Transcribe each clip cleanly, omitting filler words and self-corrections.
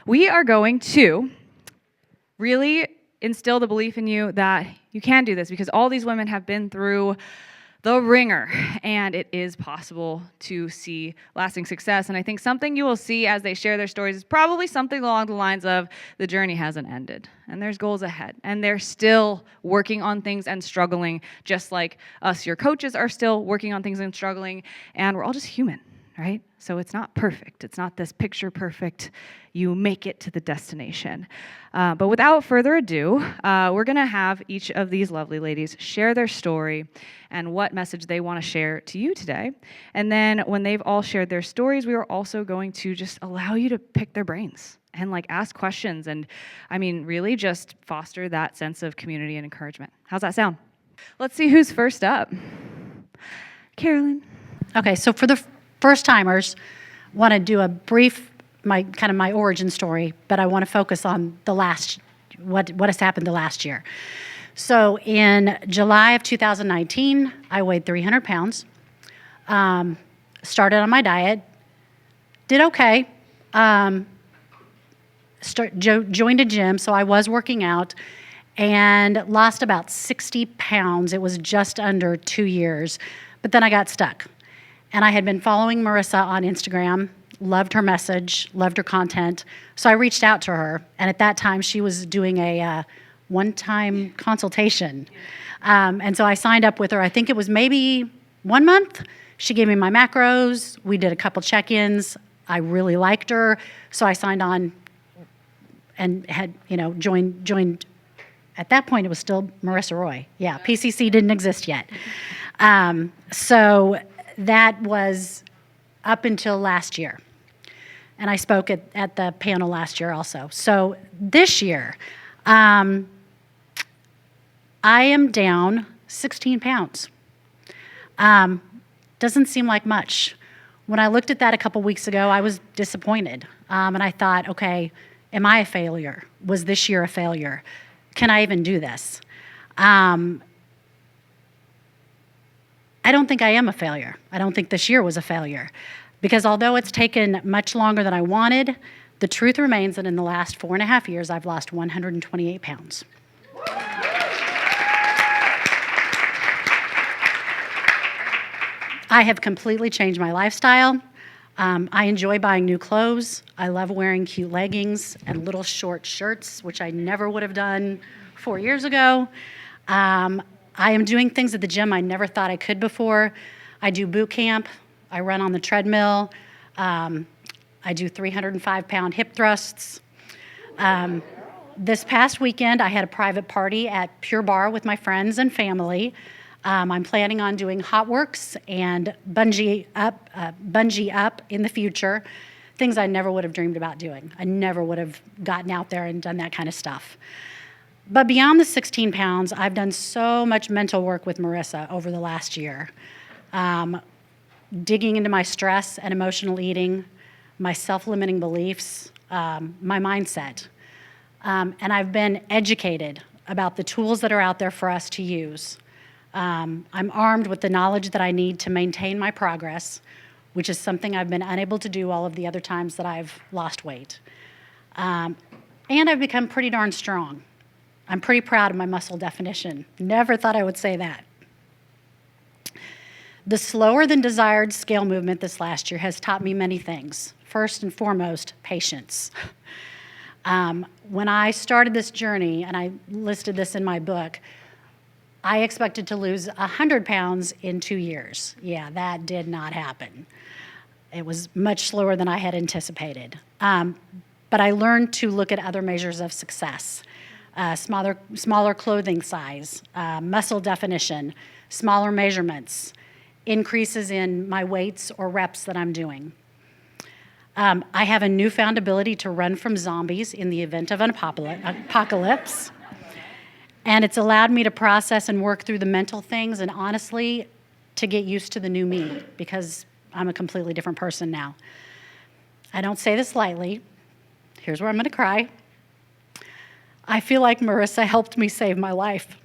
we are going to really instill the belief in you that you can do this, because all these women have been through the ringer, and it is possible to see lasting success. And I think something you will see as they share their stories is probably something along the lines of, the journey hasn't ended, and there's goals ahead, and they're still working on things and struggling, just like us, your coaches, are still working on things and struggling, and we're all just human, right? So it's not perfect. It's not this picture perfect, you make it to the destination. But without further ado, we're gonna have each of these lovely ladies share their story and what message they wanna share to you today. And then when they've all shared their stories, we are also going to just allow you to pick their brains and like ask questions, and I mean, really just foster that sense of community and encouragement. How's that sound? Let's see who's first up. Carolyn. Okay, so for the first timers, want to do a brief, my origin story, but I want to focus on what has happened the last year. So in July of 2019, I weighed 300 pounds, started on my diet, did okay, joined a gym, so I was working out, and lost about 60 pounds. It was just under 2 years, but then I got stuck. And I had been following Marissa on Instagram, loved her message, loved her content. So I reached out to her. And at that time, she was doing a one-time consultation. And so I signed up with her. I think it was maybe 1 month. She gave me my macros. We did a couple check-ins. I really liked her. So I signed on and had, joined. At that point, it was still Marissa Roy. Yeah, PCC didn't exist yet. So that was up until last year. And I spoke at the panel last year also. So this year, I am down 16 pounds. Doesn't seem like much. When I looked at that a couple weeks ago, I was disappointed. And I thought, okay, am I a failure? Was this year a failure? Can I even do this? I don't think I am a failure. I don't think this year was a failure. Because although it's taken much longer than I wanted, the truth remains that in the last 4.5 years, I've lost 128 pounds. I have completely changed my lifestyle. I enjoy buying new clothes. I love wearing cute leggings and little short shirts, which I never would have done 4 years ago. I am doing things at the gym I never thought I could before. I do boot camp. I run on the treadmill. I do 305-pound hip thrusts. This past weekend, I had a private party at Pure Barre with my friends and family. I'm planning on doing hot works and bungee up in the future, things I never would have dreamed about doing. I never would have gotten out there and done that kind of stuff. But beyond the 16 pounds, I've done so much mental work with Marissa over the last year, digging into my stress and emotional eating, my self-limiting beliefs, my mindset. And I've been educated about the tools that are out there for us to use. I'm armed with the knowledge that I need to maintain my progress, which is something I've been unable to do all of the other times that I've lost weight. And I've become pretty darn strong. I'm pretty proud of my muscle definition. Never thought I would say that. The slower than desired scale movement this last year has taught me many things. First and foremost, patience. When I started this journey, and I listed this in my book, I expected to lose 100 pounds in 2 years. Yeah, that did not happen. It was much slower than I had anticipated. But I learned to look at other measures of success. Smaller clothing size, muscle definition, smaller measurements, increases in my weights or reps that I'm doing. I have a newfound ability to run from zombies in the event of an apocalypse. And it's allowed me to process and work through the mental things and honestly to get used to the new me, because I'm a completely different person now. I don't say this lightly. Here's where I'm going to cry. I feel like Marissa helped me save my life.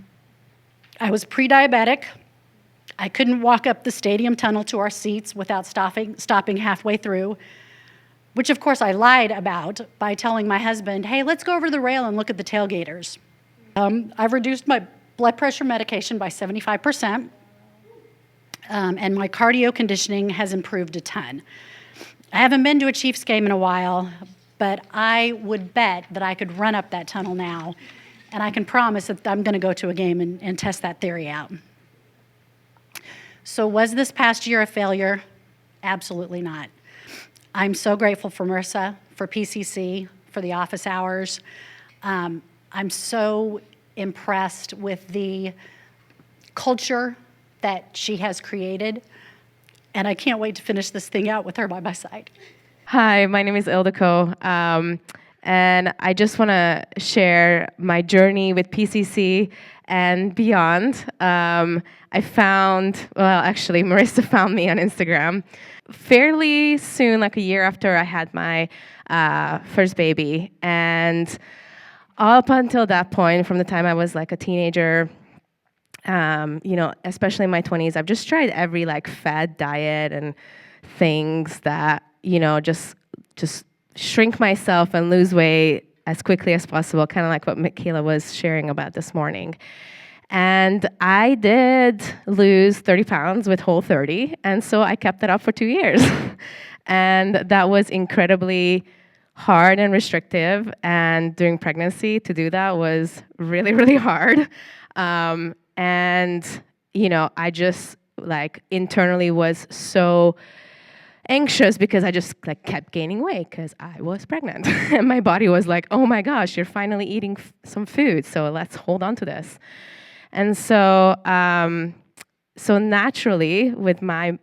I was pre-diabetic. I couldn't walk up the stadium tunnel to our seats without stopping halfway through. which of course I lied about by telling my husband, hey, let's go over to the rail and look at the tailgaters. I've reduced my blood pressure medication by 75%, and my cardio conditioning has improved a ton. I haven't been to a Chiefs game in a while, but I would bet that I could run up that tunnel now, and I can promise that I'm going to go to a game and test that theory out. So was this past year a failure? Absolutely not. I'm so grateful for Marissa, for PCC, for the office hours. I'm so impressed with the culture that she has created, and I can't wait to finish this thing out with her by my side. Hi, my name is Ildiko, and I just want to share my journey with PCC and beyond. I found, well, actually, Marissa found me on Instagram fairly soon, like a year after I had my first baby. And up until that point, from the time I was like a teenager, especially in my 20s, I've just tried every like fad diet and things that, just shrink myself and lose weight as quickly as possible, kind of like what Michaela was sharing about this morning. And I did lose 30 pounds with Whole30, and so I kept it up for 2 years. And that was incredibly hard and restrictive, and during pregnancy to do that was really, really hard. I just like internally was so anxious because I just like kept gaining weight because I was pregnant. And my body was like, oh my gosh, you're finally eating some food, so let's hold on to this. And so naturally, with my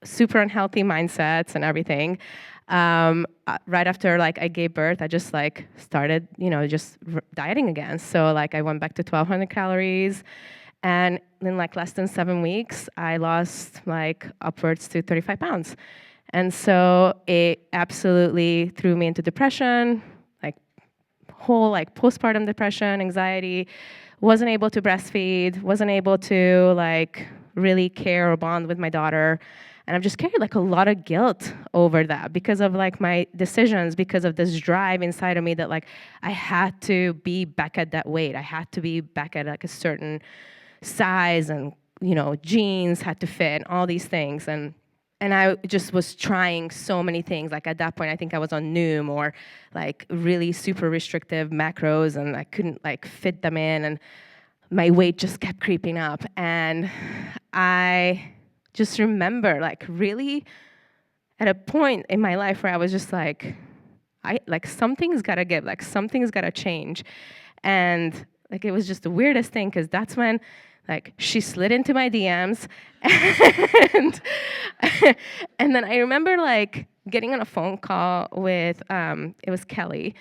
super unhealthy mindsets and everything, right after like I gave birth, I just like started, just dieting again. So like I went back to 1,200 calories, and in like less than 7 weeks, I lost like upwards to 35 pounds. And so it absolutely threw me into depression, like whole like postpartum depression, anxiety. Wasn't able to breastfeed, wasn't able to like really care or bond with my daughter. And I've just carried like a lot of guilt over that because of like my decisions, because of this drive inside of me that like I had to be back at that weight. I had to be back at like a certain size, and jeans had to fit and all these things. And I just was trying so many things. Like at that point, I think I was on Noom or like really super restrictive macros, and I couldn't like fit them in, and my weight just kept creeping up. And I just remember like really at a point in my life where I was just like, something's gotta give, like something's gotta change. And like it was just the weirdest thing, because that's when like she slid into my DMs, and then I remember like getting on a phone call with it was Kelly,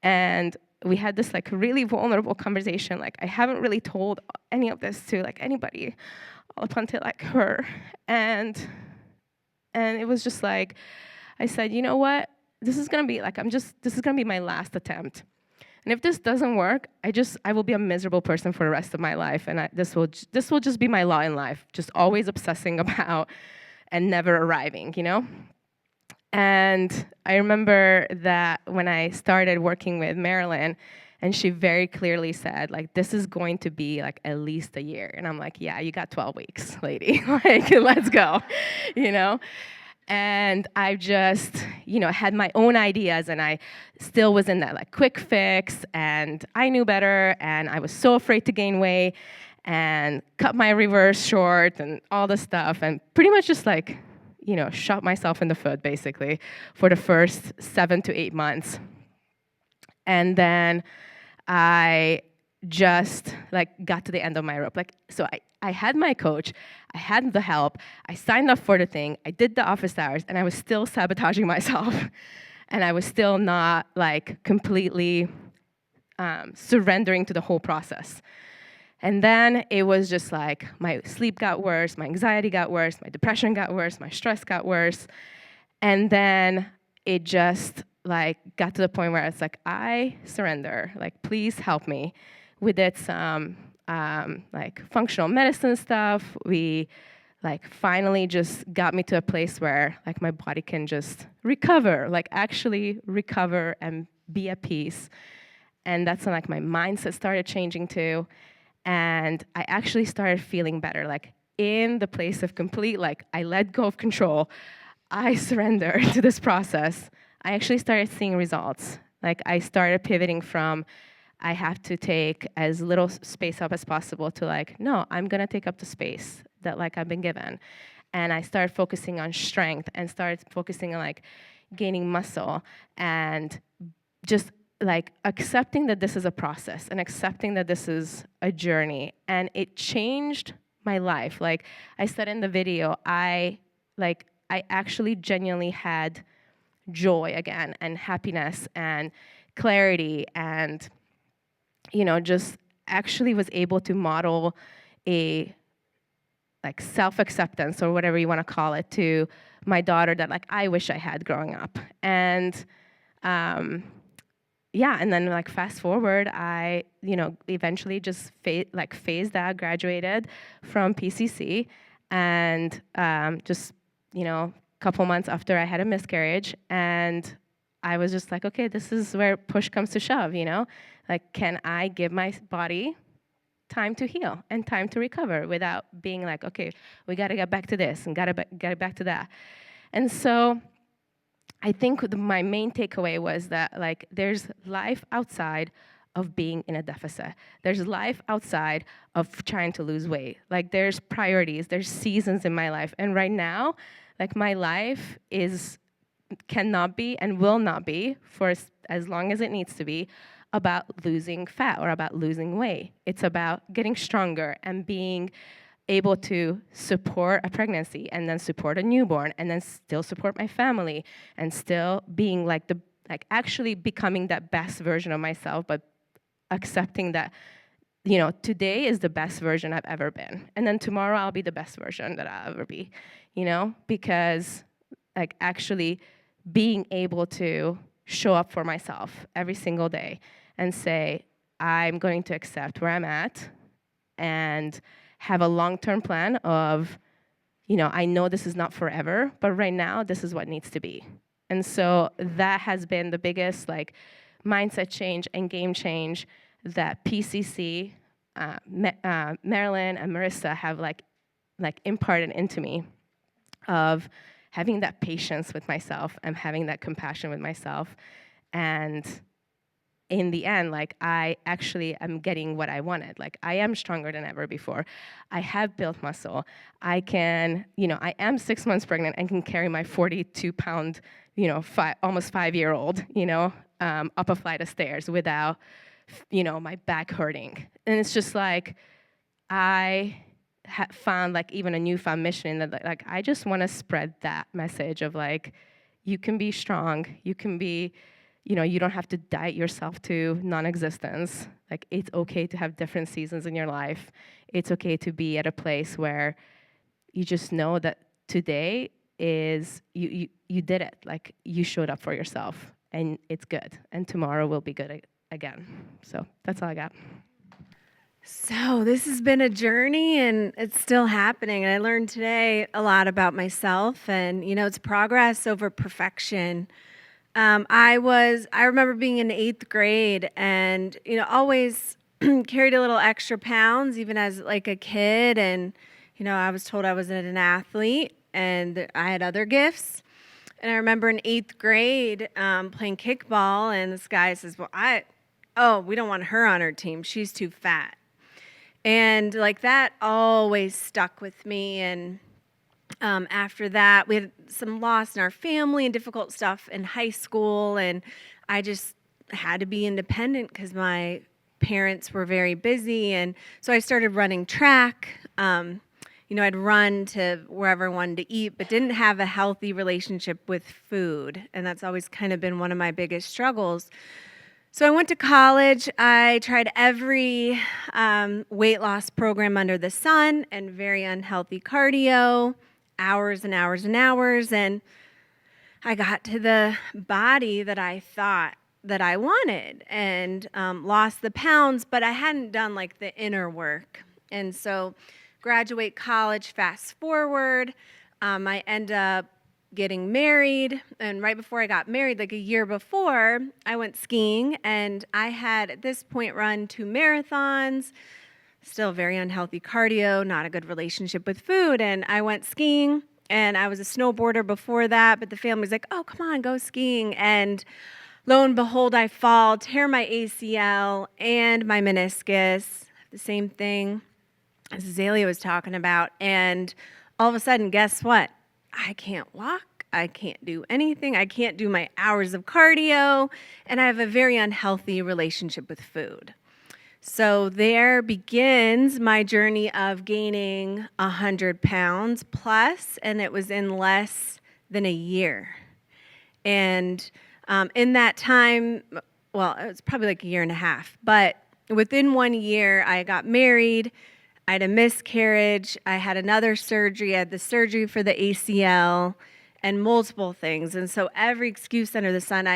and we had this like really vulnerable conversation. Like I haven't really told any of this to like anybody up until like her, and it was just like I said, you know what, this is gonna be like this is gonna be my last attempt. And if this doesn't work, I will be a miserable person for the rest of my life, and this will just be my lot in life, just always obsessing about and never arriving, And I remember that when I started working with Marilyn, and she very clearly said, like, this is going to be like at least a year. And I'm like, yeah, you got 12 weeks, lady. Like, let's go, And I just, had my own ideas, and I still was in that like quick fix, and I knew better, and I was so afraid to gain weight and cut my reverse short and all this stuff, and pretty much just like, shot myself in the foot basically for the first 7 to 8 months. And then I just like got to the end of my rope. Like, so I had my coach, I had the help, I signed up for the thing, I did the office hours, and I was still sabotaging myself. And I was still not like completely surrendering to the whole process. And then it was just like my sleep got worse, my anxiety got worse, my depression got worse, my stress got worse. And then it just like got to the point where it's like, I surrender, like, please help me. We did some like functional medicine stuff. We like finally just got me to a place where like my body can just recover, like actually recover and be at peace. And that's when like my mindset started changing too. And I actually started feeling better, like in the place of complete, like I let go of control. I surrendered to this process. I actually started seeing results. Like I started pivoting from I have to take as little space up as possible to like, no, I'm gonna take up the space that like I've been given. And I started focusing on strength and started focusing on like gaining muscle and just like accepting that this is a process and accepting that this is a journey. And it changed my life. Like I said in the video, I actually genuinely had joy again and happiness and clarity and, you know, just actually was able to model a like self-acceptance or whatever you want to call it to my daughter that like I wish I had growing up. And yeah, and then like fast forward, I, you know, eventually just phased out, graduated from PCC, and just, you know, a couple months after I had a miscarriage, and I was just like, okay, this is where push comes to shove, you know? Like, can I give my body time to heal and time to recover without being like, okay, we got to get back to this and got to get back to that. And so I think my main takeaway was that like there's life outside of being in a deficit. There's life outside of trying to lose weight. Like there's priorities, there's seasons in my life. And right now, like my life cannot be and will not be for as long as it needs to be about losing fat or about losing weight. It's about getting stronger and being able to support a pregnancy and then support a newborn and then still support my family and still being like actually becoming that best version of myself, but accepting that, you know, today is the best version I've ever been. And then tomorrow I'll be the best version that I'll ever be, you know, because like actually being able to show up for myself every single day and say, I'm going to accept where I'm at and have a long-term plan of, you know, I know this is not forever, but right now this is what needs to be. And so that has been the biggest like mindset change and game change that PCC, Marilyn and Marissa have like imparted into me of having that patience with myself and having that compassion with myself. And in the end, like I actually am getting what I wanted. Like I am stronger than ever before. I have built muscle. I can, you know, I am 6 months pregnant and can carry my 42-pound, you know, almost 5-year-old, you know, up a flight of stairs without, you know, my back hurting. And it's just like I found like even a newfound mission in that like I just want to spread that message of like you can be strong, you can be, you know, you don't have to diet yourself to non-existence. Like, it's okay to have different seasons in your life. It's okay to be at a place where you just know that today is, you did it. Like, you showed up for yourself, and it's good. And tomorrow will be good again. So that's all I got. So this has been a journey, and it's still happening. And I learned today a lot about myself, and, you know, it's progress over perfection. I remember being in 8th grade and, you know, always carried a little extra pounds even as like a kid. And, you know, I was told I wasn't an athlete and I had other gifts. And I remember in 8th grade playing kickball, and this guy says, well, we don't want her on our team. She's too fat. And like that always stuck with me. And after that, we had some loss in our family and difficult stuff in high school, and I just had to be independent because my parents were very busy, and so I started running track. You know, I'd run to wherever I wanted to eat, but didn't have a healthy relationship with food, and that's always kind of been one of my biggest struggles. So I went to college. I tried every weight loss program under the sun and very unhealthy cardio. Hours and hours and hours, and I got to the body that I thought that I wanted and lost the pounds, but I hadn't done like the inner work. And so graduate college, fast forward. I end up getting married, and right before I got married, like a year before, I went skiing, and I had at this point run 2 marathons, still very unhealthy cardio, not a good relationship with food, and I went skiing, and I was a snowboarder before that, but the family was like, oh, come on, go skiing, and lo and behold, I fall, tear my ACL and my meniscus, the same thing as Azalea was talking about, and all of a sudden, guess what? I can't walk, I can't do anything, I can't do my hours of cardio, and I have a very unhealthy relationship with food. So there begins my journey of gaining 100 pounds plus, and it was in less than a year. And in that time, well, it was probably like a year and a half, but within 1 year, I got married, I had a miscarriage, I had another surgery, I had the surgery for the ACL, and multiple things. And so every excuse under the sun,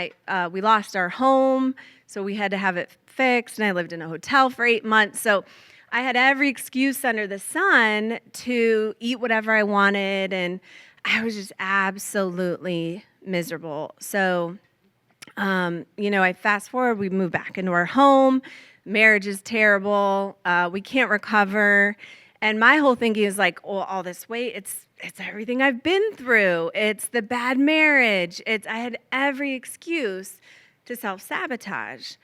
we lost our home, so we had to have it fixed, and I lived in a hotel for 8 months. So I had every excuse under the sun to eat whatever I wanted, and I was just absolutely miserable. So, I fast forward, we moved back into our home. Marriage is terrible. We can't recover. And my whole thinking is like, oh, all this weight, it's everything I've been through. It's the bad marriage. I had every excuse to self-sabotage.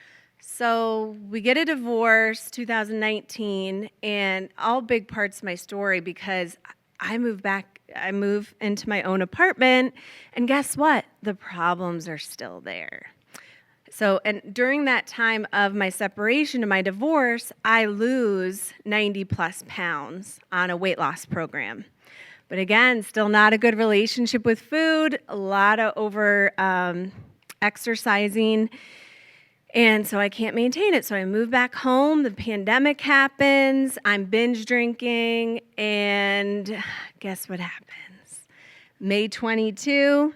So we get a divorce, 2019, and all big parts of my story because I move into my own apartment, and guess what? The problems are still there. So, and during that time of my separation and my divorce, I lose 90 plus pounds on a weight loss program. But again, still not a good relationship with food, a lot of over exercising. And so I can't maintain it. So I move back home. The pandemic happens. I'm binge drinking. And guess what happens? May 22,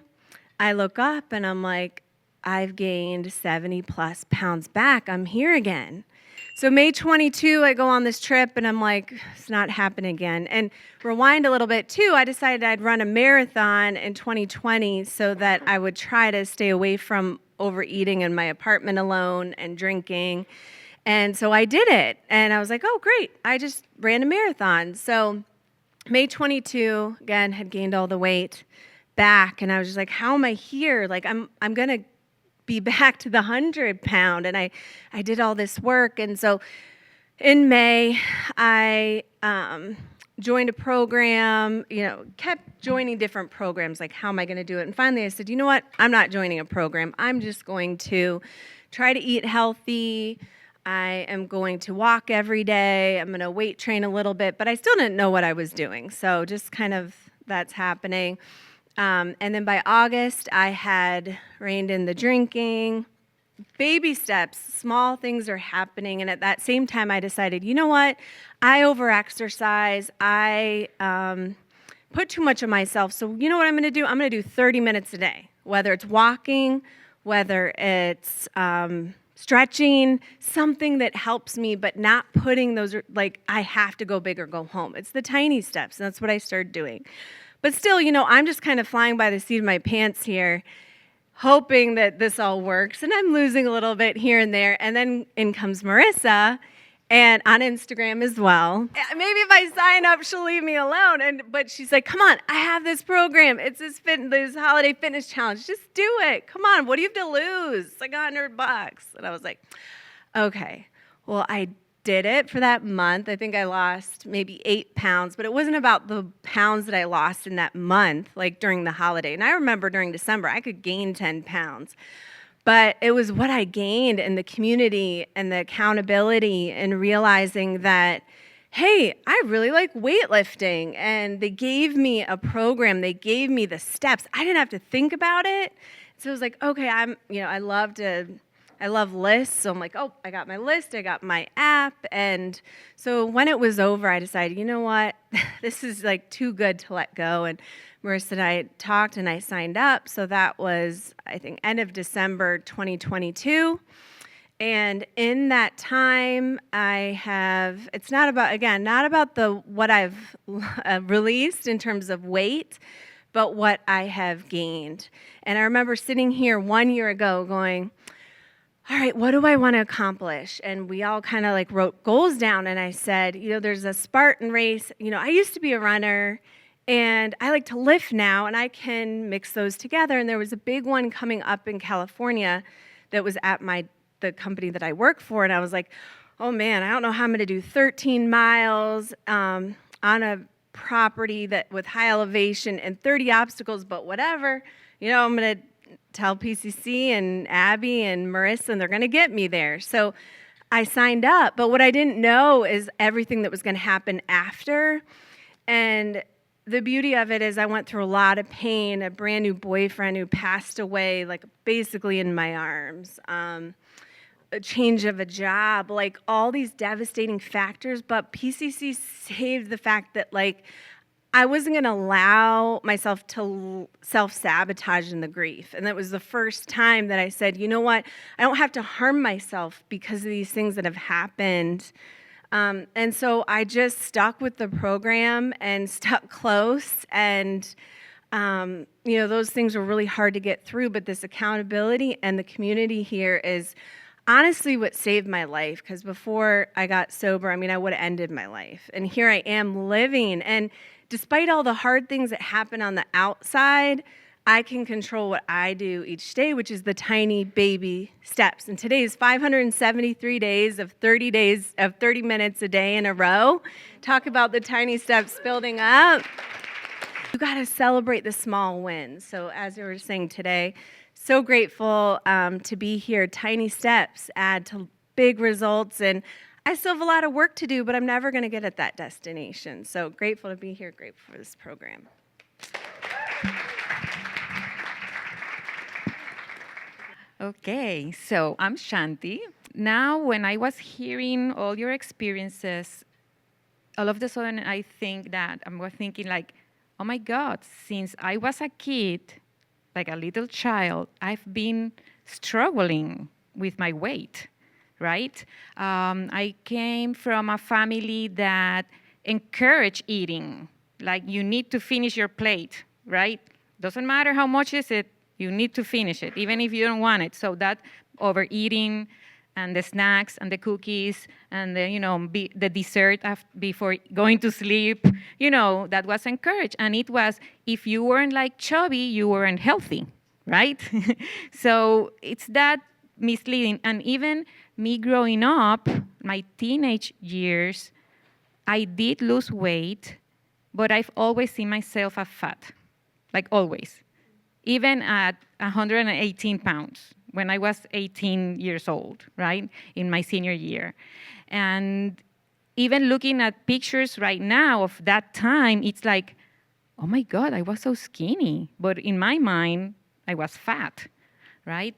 I look up and I'm like, I've gained 70 plus pounds back. I'm here again. So May 22, I go on this trip and I'm like, it's not happening again. And rewind a little bit too, I decided I'd run a marathon in 2020 so that I would try to stay away from overeating in my apartment alone and drinking. And so I did it. And I was like, oh, great. I just ran a marathon. So May 22, again, had gained all the weight back. And I was just like, how am I here? Like, I'm going to be back to the 100-pound. And I did all this work. And so in May, I joined a program, kept joining different programs, like how am I going to do it? And finally I said, you know what? I'm not joining a program. I'm just going to try to eat healthy. I am going to walk every day. I'm going to weight train a little bit, but I still didn't know what I was doing. So just kind of that's happening. And then by August, I had reined in the drinking. Baby steps, small things are happening. And at that same time, I decided, you know what? I overexercise. I put too much of myself. So you know what I'm going to do? I'm going to do 30 minutes a day, whether it's walking, whether it's stretching, something that helps me, but not putting those, like, I have to go big or go home. It's the tiny steps, and that's what I started doing. But still, I'm just kind of flying by the seat of my pants here, hoping that this all works, and I'm losing a little bit here and there, and then in comes Marissa, and on Instagram as well. Maybe if I sign up, she'll leave me alone, but she's like, come on, I have this program. It's this holiday fitness challenge. Just do it. Come on, what do you have to lose? It's like $100. And I was like, okay, well, I did it for that month. I think I lost maybe 8 pounds, but it wasn't about the pounds that I lost in that month, like during the holiday. And I remember during December, I could gain 10 pounds. But it was what I gained in the community and the accountability and realizing that, hey, I really like weightlifting. And they gave me a program. They gave me the steps. I didn't have to think about it. So it was like, okay, I love lists. So I'm like, oh, I got my list. I got my app. And so when it was over, I decided, you know what? This is like too good to let go. And Marissa and I talked and I signed up. So that was, I think, end of December 2022. And in that time, it's not about, again, not about what I've released in terms of weight, but what I have gained. And I remember sitting here 1 year ago going, all right, what do I want to accomplish? And we all kind of like wrote goals down. And I said, there's a Spartan race. I used to be a runner and I like to lift now and I can mix those together. And there was a big one coming up in California that was at the company that I work for. And I was like, oh man, I don't know how I'm going to do 13 miles on a property with high elevation and 30 obstacles, but whatever. I'm going to tell PCC and Abby and Marissa, and they're going to get me there. So I signed up, but what I didn't know is everything that was going to happen after. And the beauty of it is I went through a lot of pain, a brand new boyfriend who passed away, like basically in my arms, a change of a job, like all these devastating factors. But PCC saved the fact that I wasn't going to allow myself to self-sabotage in the grief. And that was the first time that I said, you know what? I don't have to harm myself because of these things that have happened. And so I just stuck with the program and stuck close. And, those things were really hard to get through. But this accountability and the community here is honestly what saved my life. Because before I got sober, I would have ended my life. And here I am living. And despite all the hard things that happen on the outside, I can control what I do each day, which is the tiny baby steps. And today is 573 days of 30 minutes a day in a row. Talk about the tiny steps building up. You got to celebrate the small wins. So as you were saying today, so grateful to be here. Tiny steps add to big results. And I still have a lot of work to do, but I'm never going to get at that destination. So grateful to be here, grateful for this program. Okay, so I'm Shanti. Now, when I was hearing all your experiences, all of a sudden I think that I was thinking oh my God, since I was a kid, like a little child, I've been struggling with my weight. Right? I came from a family that encouraged eating. Like you need to finish your plate, right? Doesn't matter how much is it, you need to finish it, even if you don't want it. So that overeating and the snacks and the cookies and the dessert before going to sleep, that was encouraged. And it was, if you weren't chubby, you weren't healthy, right? So it's that misleading. And even me growing up, my teenage years, I did lose weight, but I've always seen myself as fat, always. Even at 118 pounds when I was 18 years old, right, in my senior year. And even looking at pictures right now of that time, it's oh my God, I was so skinny. But in my mind, I was fat, right?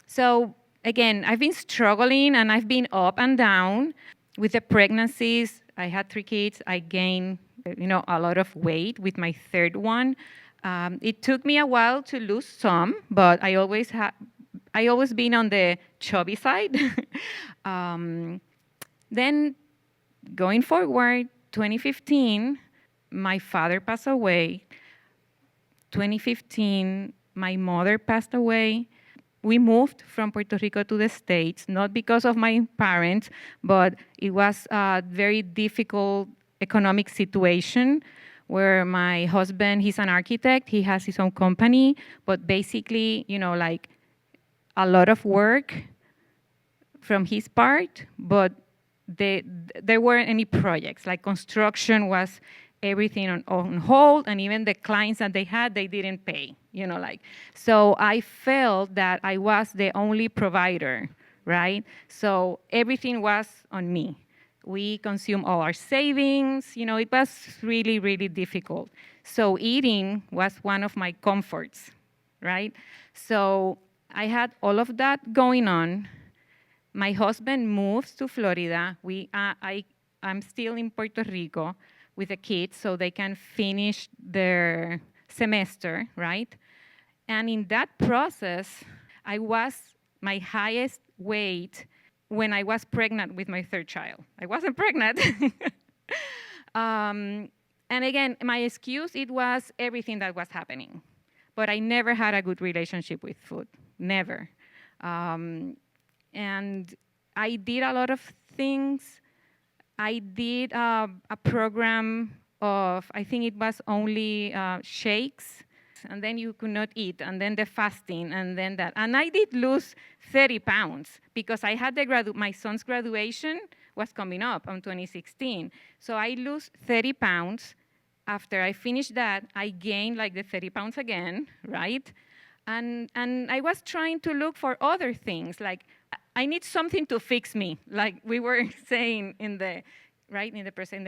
So again, I've been struggling and I've been up and down with the pregnancies. I had 3 kids. I gained, a lot of weight with my third one. It took me a while to lose some, but I always been on the chubby side. Then going forward, 2015, my father passed away. 2015, my mother passed away. We moved from Puerto Rico to the States, not because of my parents, but it was a very difficult economic situation where my husband, he's an architect, he has his own company, but basically, a lot of work from his part, but there weren't any projects. Construction was everything on hold, and even the clients that they had, they didn't pay, So I felt that I was the only provider, right? So everything was on me. We consumed all our savings, it was really, really difficult. So eating was one of my comforts, right? So I had all of that going on. My husband moves to Florida. I'm still in Puerto Rico with the kids so they can finish their semester, right? And in that process, I was my highest weight when I was pregnant with my third child. I wasn't pregnant. And again, my excuse, it was everything that was happening. But I never had a good relationship with food, never. And I did a lot of things. I did a program of, I think it was only shakes, and then you could not eat, and then the fasting, and then that. And I did lose 30 pounds because I had my son's graduation was coming up in 2016. So I lose 30 pounds. After I finished that, I gained like the 30 pounds again, right? And I was trying to look for other things, like I need something to fix me, like we were saying in the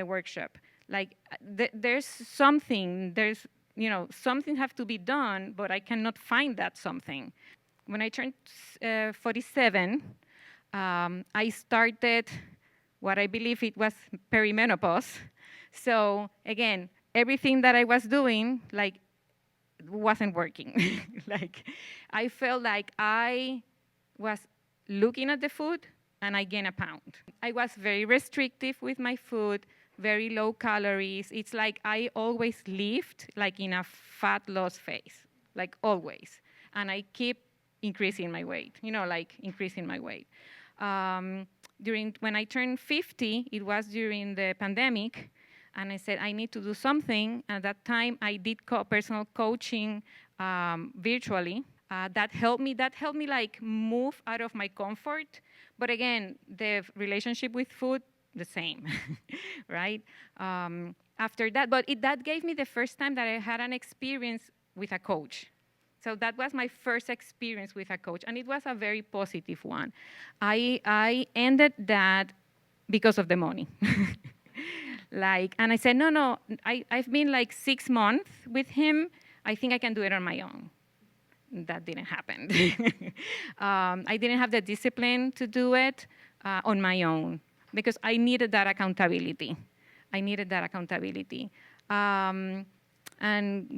workshop. Like there's something, something have to be done, but I cannot find that something. When I turned 47, I started what I believe it was perimenopause. So again, everything that I was doing, like, wasn't working. Like, I felt like I was looking at the food and I gained a pound. I was very restrictive with my food, very low calories. It's like I always lived like in a fat loss phase, like always. And I keep increasing my weight, increasing my weight. When I turned 50, it was during the pandemic, and I said, I need to do something. At that time, I did personal coaching virtually. That helped me like move out of my comfort. But again, the relationship with food, the same, right? After that, that gave me the first time that I had an experience with a coach. So that was my first experience with a coach, and it was a very positive one. I ended that because of the money. And I said, no, I've been like 6 months with him. I think I can do it on my own. That didn't happen. I didn't have the discipline to do it on my own because I needed that accountability. And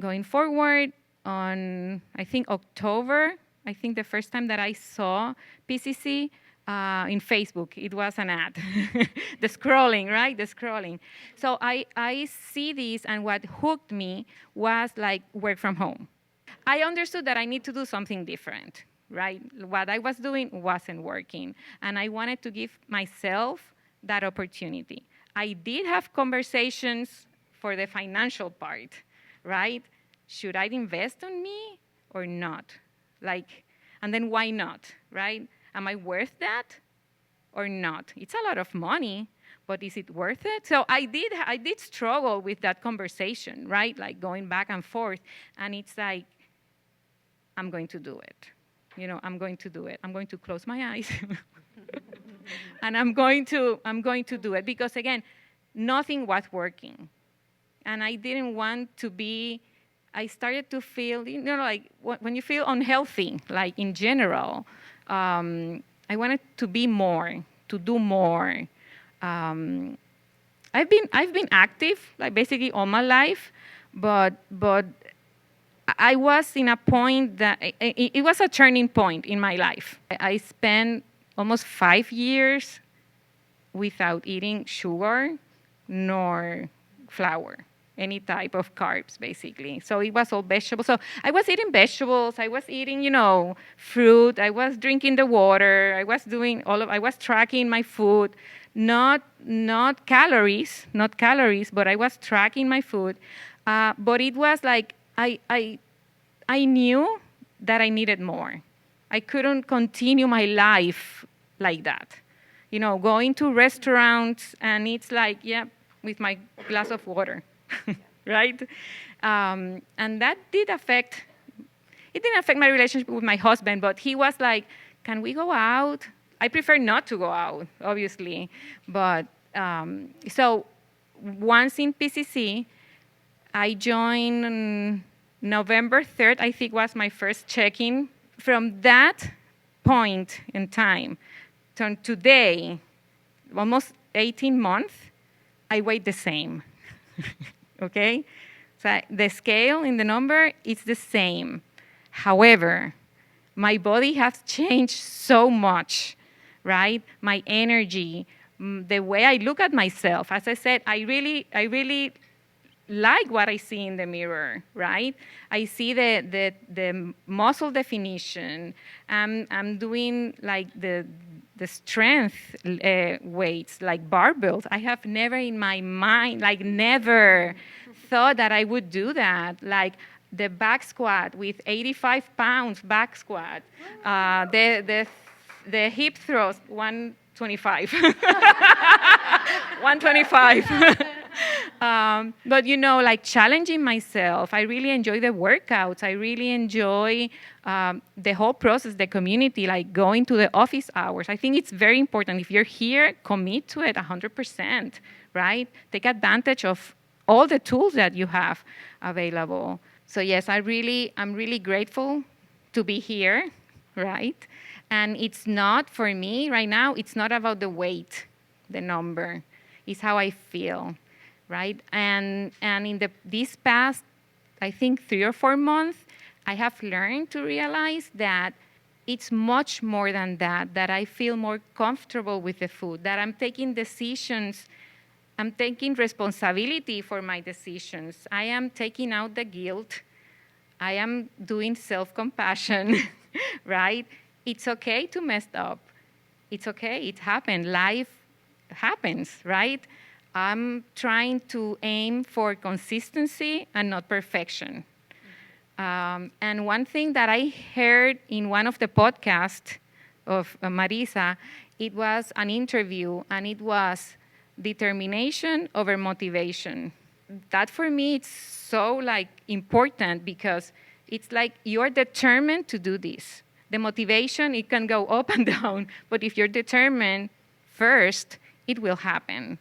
going forward, on, I think, October, I think the first time that I saw PCC in Facebook, it was an ad. The scrolling, right? The scrolling. So I see this, and what hooked me was like work from home. I understood that I need to do something different, right? What I was doing wasn't working, and I wanted to give myself that opportunity. I did have conversations for the financial part, right? Should I invest on me or not? And then why not, right? Am I worth that or not? It's a lot of money, but is it worth it? So I did struggle with that conversation, right? Like going back and forth, and it's like, I'm going to do it. I'm going to do it. I'm going to close my eyes, and I'm going to do it because again, nothing was working, and I didn't want to be. I started to feel, like when you feel unhealthy, like in general, I wanted to be more, to do more. I've been active, like basically all my life, but I was in a point that it was a turning point in my life. I spent almost 5 years without eating sugar nor flour, any type of carbs, basically. So it was all vegetables. So I was eating vegetables. I was eating, fruit. I was drinking the water. I was doing I was tracking my food, not calories, but I was tracking my food. But it was like I knew that I needed more. I couldn't continue my life like that. Going to restaurants, and it's like, yeah, with my glass of water. Right? And that didn't affect my relationship with my husband, but he was like, can we go out? I prefer not to go out, obviously. But so once in PCC, I joined on November 3rd, I think was my first check-in. From that point in time to today, almost 18 months, I weighed the same. Okay? So the scale in the number is the same. However, my body has changed so much, right? My energy, the way I look at myself. As I said, I really like what I see in the mirror, right? I see the muscle definition. I'm doing like the strength weights, like barbells. I have never in my mind, like never thought that I would do that. Like the back squat with 85 pounds back squat, the hip thrust 125, 125. But like challenging myself. I really enjoy the workouts. I really enjoy the whole process, the community, like going to the office hours. I think it's very important. If you're here, commit to it 100%, right? Take advantage of all the tools that you have available. So yes, I'm really grateful to be here, right? And it's not, for me right now, it's not about the weight, the number. It's how I feel, right? And in this past, I think 3 or 4 months, I have learned to realize that it's much more than that I feel more comfortable with the food, that I'm taking decisions, I'm taking responsibility for my decisions. I am taking out the guilt. I am doing self-compassion, right? It's okay to mess up. It's okay, it happened. Life happens, right? I'm trying to aim for consistency and not perfection. And one thing that I heard in one of the podcasts of Marissa, it was an interview, and it was determination over motivation. That for me, it's so important, because it's like you're determined to do this. The motivation, it can go up and down, but if you're determined first, it will happen.